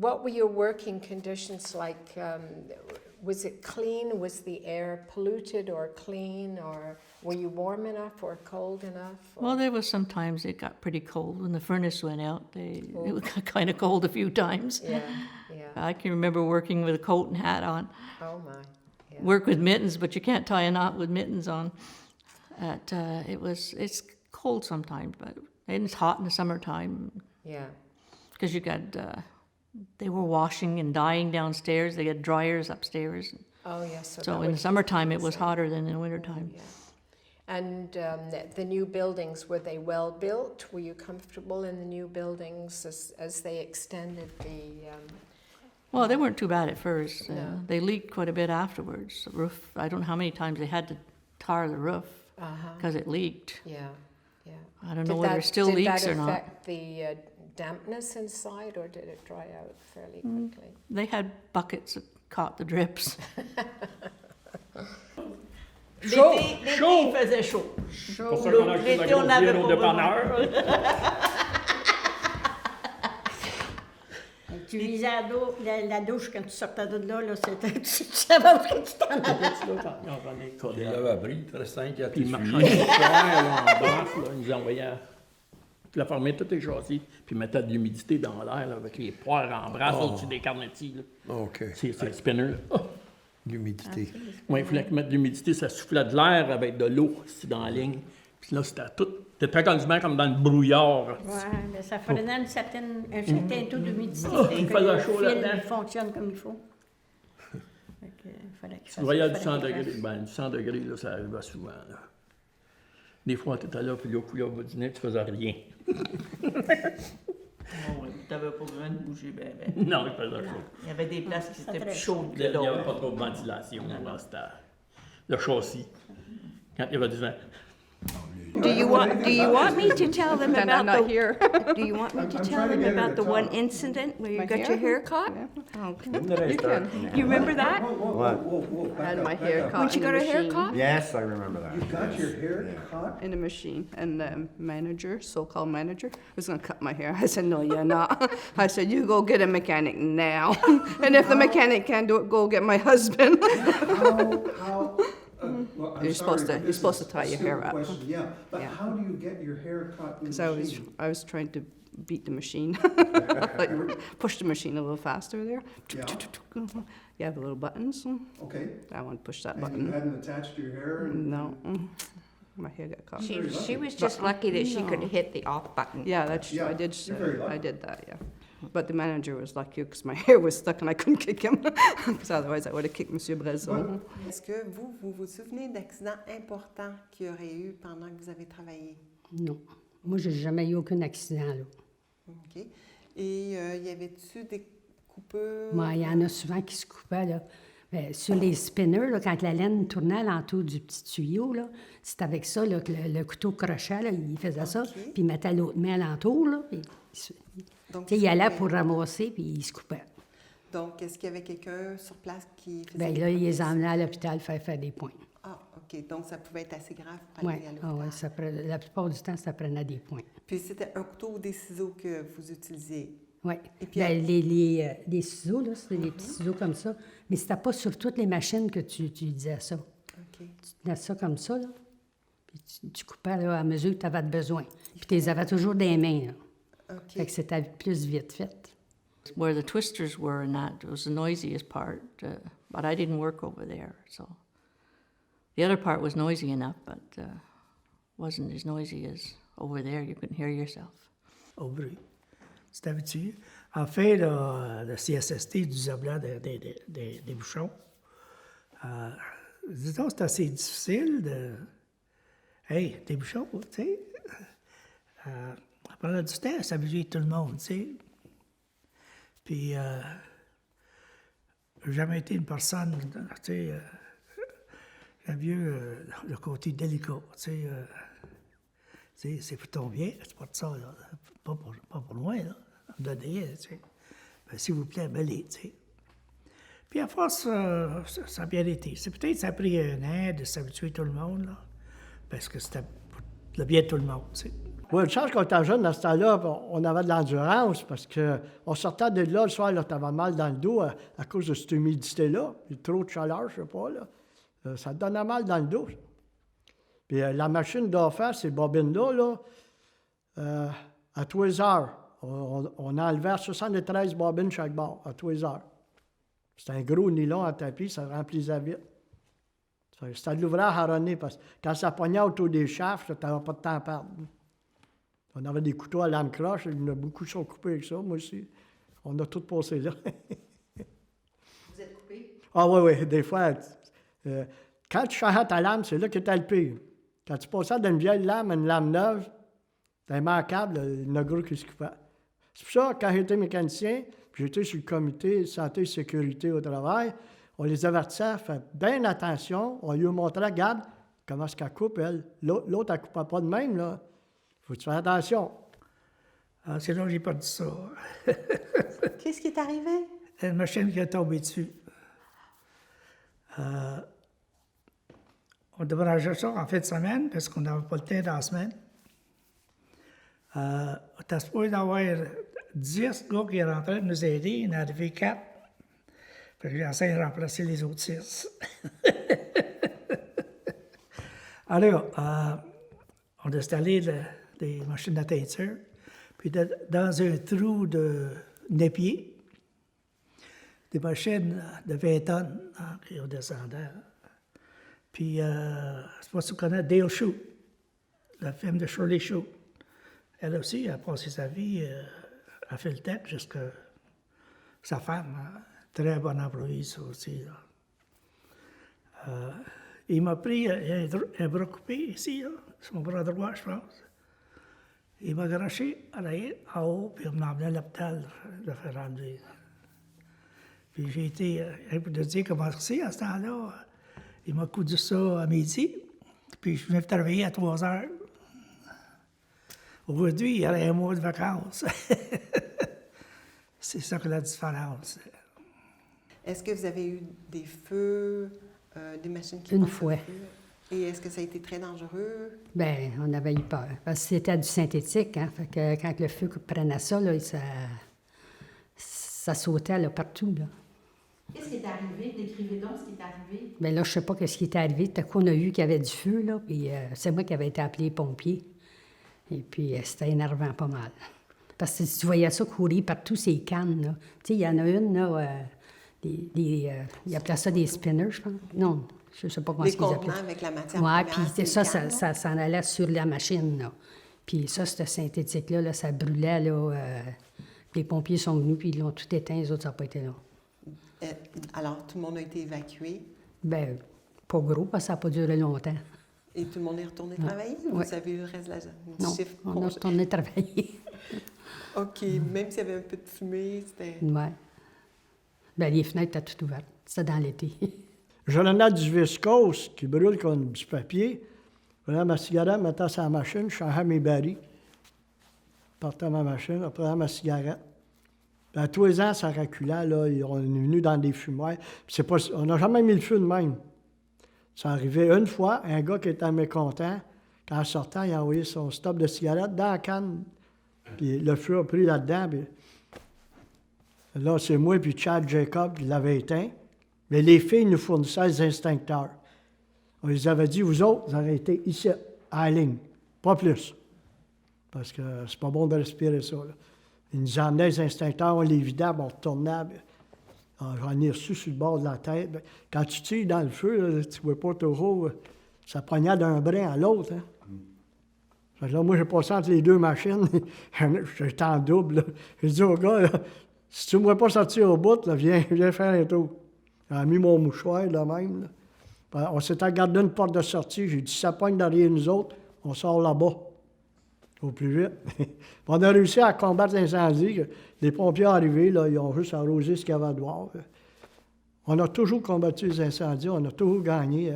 what were your working conditions like? Was it clean? Was the air polluted or clean? Or were you warm enough or cold enough? Or? Well, there was sometimes it got pretty cold when the furnace went out. It got kind of cold a few times. Yeah, yeah. I can remember working with a coat and hat on. Oh my. Yeah. Work with mittens, but you can't tie a knot with mittens on. It's cold sometimes, and it's hot in the summertime. Yeah. Because you got, they were washing and dyeing downstairs. They had dryers upstairs. Oh yes. So in the summertime it was hotter than in the wintertime. Yeah. And the new buildings, were they well built? Were you comfortable in the new buildings as they extended the? Well, they weren't too bad at first. No. They leaked quite a bit afterwards. The roof, I don't know how many times they had to tar the roof because it leaked. Yeah, yeah. I don't know whether it still leaks or not. Did that affect the dampness inside, or did it dry out fairly quickly? They had buckets that caught the drips. Chaud! L'été, il faisait chaud. Pour ça qu'on a acheté la grosse bière au dépanneur. Tu lisais la douche quand tu sortais de là, c'était, tu savais où tu t'en allais. Il l'avait appris, il te reste 5 à Puis il tes marchait souliers. en brasse, là, il nous envoyait. Puis il a fermé tous les châssis, puis il mettait de l'humidité dans l'air, là, avec les poires en brasse au-dessus des carnettis. Là. OK. C'est le spinner, là. L'humidité. Oui, il fallait qu'il mette de l'humidité, ça soufflait de l'air avec de l'eau ici dans la ligne. Puis là, c'était tout. C'était quasiment comme dans le brouillard. Oui, mais ça prenait un certain taux d'humidité. Il que faisait le chaud fil là-dedans. fonctionne comme il faut. Fait que, fallait qu'il Tu fasse- voyais du fallait 100 qu'il degrés. fasse. Ben, du 100 degrés, là, ça arrivait souvent. Là. Des fois, tu étais là, puis l'eau coulait au bout du nez, tu faisais rien. Oh, tu n'avais pas besoin de bouger, Non, il faisait chaud. Il y avait des places qui étaient étaient plus plus chaudes Il que n'y avait d'autres. pas trop de ventilation. Là, c'était le châssis. Quand il y avait du vent. Do you want me to tell them Then I'm about not here. do you want me to I'm tell trying to them get her about to the one talk. incident where you My got hair? your hair caught? Yeah. Okay. You can. You remember that? And my hair caught When she in got the her hair machine. caught? Yes, I remember that. You got your hair caught? In a machine, and the manager, so-called manager, was gonna cut my hair. I said, no, you're not. I said, you go get a mechanic now. And if the mechanic can't do it, go get my husband. Well, I'm You're supposed sorry, to- but you're this supposed is to tie a your hair simple up. question, yeah, but Yeah. how do you get your hair caught in Because the I machine? was trying to beat the machine. Like, push the machine a little faster there. Yeah. You have the little buttons. Okay, I want to push that and you button. hadn't attached your hair? and- No, my hair got caught. She was just lucky that she could hit the off button. Yeah, that's true. Yeah, I did. you're very lucky. I did that. Yeah, but the manager was lucky because my hair was stuck and I couldn't kick him. Because otherwise, I would have kicked Monsieur Brezon. Est-ce que vous vous souvenez d'accidents importants qu'il y aurait eu pendant que vous avez travaillé? Non. Moi, j'ai jamais eu aucun accident, là. OK. Et y avait-tu des coupures? Moi, il y en a souvent qui se coupaient, là. Mais sur les spinners, là, quand la laine tournait alentour du petit tuyau, là, c'est avec ça là, que le couteau crochait, là, il faisait ça, puis il mettait l'autre main alentour, là, puis Donc, tu sais, il allait pour ramasser, puis il se coupait. Donc, est-ce qu'il y avait quelqu'un sur place qui faisait... Bien là, il les emmenait à l'hôpital faire des points. Ah, OK. Donc, ça pouvait être assez grave pour Oui, aller à l'hôpital. la plupart du temps, ça prenait des points. Puis, c'était un couteau ou des ciseaux que vous utilisiez? Oui. Et puis, Ben, les ciseaux, là, c'était des petits ciseaux comme ça. Mais c'était pas sur toutes les machines que tu utilisais ça. OK. Tu tenais ça comme ça, là. Puis tu coupais là, à mesure que tu avais besoin. Puis tu les avais toujours des mains, là. OK. Fait que c'était plus vite fait. Where the twisters were and that was the noisiest part, but I didn't work over there, so. The other part was noisy enough, but wasn't as noisy as over there. You couldn't hear yourself. Au bruit. Tu t'habitues. En fait, le CSST du Zabla des bouchons, disons, c'est assez difficile de... Hey, des bouchons, tu sais. Ça prenait du temps à s'habituer tout le monde, tu sais. Puis, j'ai jamais été une personne, tu sais, j'aime mieux le côté délicat, tu sais, c'est pour ton bien, c'est pas de ça, là, pas pour loin, là, donner, tu sais. Ben, s'il vous plaît, mêlez, tu sais. Puis à force, ça a bien été. C'est peut-être ça a pris un an de s'habituer tout le monde, là, parce que c'était pour le bien de tout le monde, tu sais. Oui, une chance qu'on était jeune, à ce temps-là, on avait de l'endurance parce qu'on sortait de là, le soir, là, t'avais mal dans le dos à cause de cette humidité-là, puis trop de chaleur, je sais pas, là. Ça te donnait mal dans le dos. Puis la machine doit faire ces bobines-là, là, à tous les heures. On enlevait 73 bobines chaque bord, à tous les heures. C'était un gros nylon à tapis, ça remplissait vite. C'était de l'ouvrage harronné, parce que quand ça pognait autour des shafts, tu n'avais pas de temps à perdre. On avait des couteaux à lame croche, il y en a beaucoup qui sont coupés avec ça, moi aussi. On a tout passé là. Vous êtes coupé? Ah oui, des fois. Quand tu changeais ta lame, c'est là que tu as le pire. Quand tu passais d'une vieille lame à une lame neuve, c'était immanquable, il y en a gros qui se coupaient. C'est pour ça, quand j'étais mécanicien, puis j'étais sur le comité santé et sécurité au travail, on les avertissait, fait bien attention, on lui montrait, regarde comment est-ce qu'elle coupe, elle. L'autre, elle ne coupait pas de même, là. Faut que tu fasses attention. Ah, c'est là que j'ai perdu ça. Qu'est-ce qui est arrivé? Une machine qui est tombée dessus. On devrait ranger ça en fin de semaine, parce qu'on n'avait pas le temps dans la semaine. On était supposé d'avoir 10 gars qui rentraient de nous aider. Il en est arrivé 4. Fait que j'ai essayé de remplacer les autres 6. Alors, on a installé des machines à teinture. Puis dans un trou de népier, des machines de 20 tonnes qui ont descendu. Puis, je ne sais pas si vous connaissez Dale Shute, le film de Shirley Shute. Elle aussi a passé sa vie à faire le tech jusqu'à sa femme. Très bonne employée, ça aussi. Il m'a pris un bras coupé ici, là, sur mon bras droit, je pense. Il m'a garoché à l'arrière, en haut, puis il m'a emmené à l'hôpital de faire enlever. Puis j'ai été, pour te dire comment c'est, à ce temps-là, il m'a coudu ça à midi, puis je venais travailler à 3 heures. Aujourd'hui, il y a un mois de vacances. C'est ça que la différence. Est-ce que vous avez eu des feux, des machines qui Une passent au fois. feu? Et est-ce que ça a été très dangereux? Bien, on avait eu peur. Parce que c'était du synthétique, hein. Fait que quand le feu prenait ça, là, ça sautait là, partout, là. Qu'est-ce qui est arrivé? Décrivez donc ce qui est arrivé. Bien là, je sais pas ce qui est arrivé. Tout à coup, on a vu qu'il y avait du feu, là, puis c'est moi qui avais été appelé pompier. Et puis, c'était énervant pas mal. Parce que tu voyais ça courir partout ces cannes, là. Tu sais, il y en a une, là, ils appelaient ça des spinners, je pense. Non, je sais pas comment Des ils appelaient. contenants avec la matière Oui, première, puis c'est ça, les cannes, ça s'en allait sur la machine, là. Puis ça, ce synthétique-là, là, ça brûlait, là. Les pompiers sont venus, puis ils l'ont tout éteint, les autres, ça n'a pas été là. Alors, tout le monde a été évacué Bien, pas gros, parce que ça n'a pas duré longtemps. et tout le monde est retourné travailler? Ou Ouais. vous avez eu le reste de la du Non, chiffre on a congé? retourné travailler. OK, même s'il y avait un peu de fumée, c'était... Oui. Bien, les fenêtres étaient toutes ouvertes. C'était dans l'été. J'en ai du viscose qui brûle comme du papier. Je prenais ma cigarette, mettais sur la machine, je changeais mes barils. Je partais ma machine, je prenais ma cigarette. Puis à tous les ans, ça reculait, là. On est venu dans des fumoirs. Puis on n'a jamais mis le feu de même. Ça arrivait une fois, un gars qui était mécontent, quand il sortait, il a envoyé son stop de cigarette dans la canne. Puis le feu a pris là-dedans. Puis là, c'est moi puis Chad Jacob qui l'avait éteint. Mais les filles nous fournissaient des instincteurs. On les avait dit, vous autres, vous arrêtez ici, à la ligne, pas plus. Parce que c'est pas bon de respirer ça, là. Ils nous emmenaient les instincteurs, on les vidait, on retournait. J'en ai reçu sur le bord de la tête. Quand tu tires dans le feu, là, tu ne vois pas trop, ça pognait d'un brin à l'autre. Hein. Fait que là, moi, j'ai passé entre les deux machines. J'étais en double. Là. J'ai dit au gars, là, si tu ne me vois pas sortir au bout, là, viens faire un tour. J'ai mis mon mouchoir là même. Là. On s'était regardé une porte de sortie. J'ai dit, si ça pogne derrière nous autres, on sort là-bas. Au plus vite. On a réussi à combattre l'incendie. Les pompiers arrivés, là, ils ont juste arrosé ce qu'il y avait à voir. On a toujours combattu les incendies, on a toujours gagné.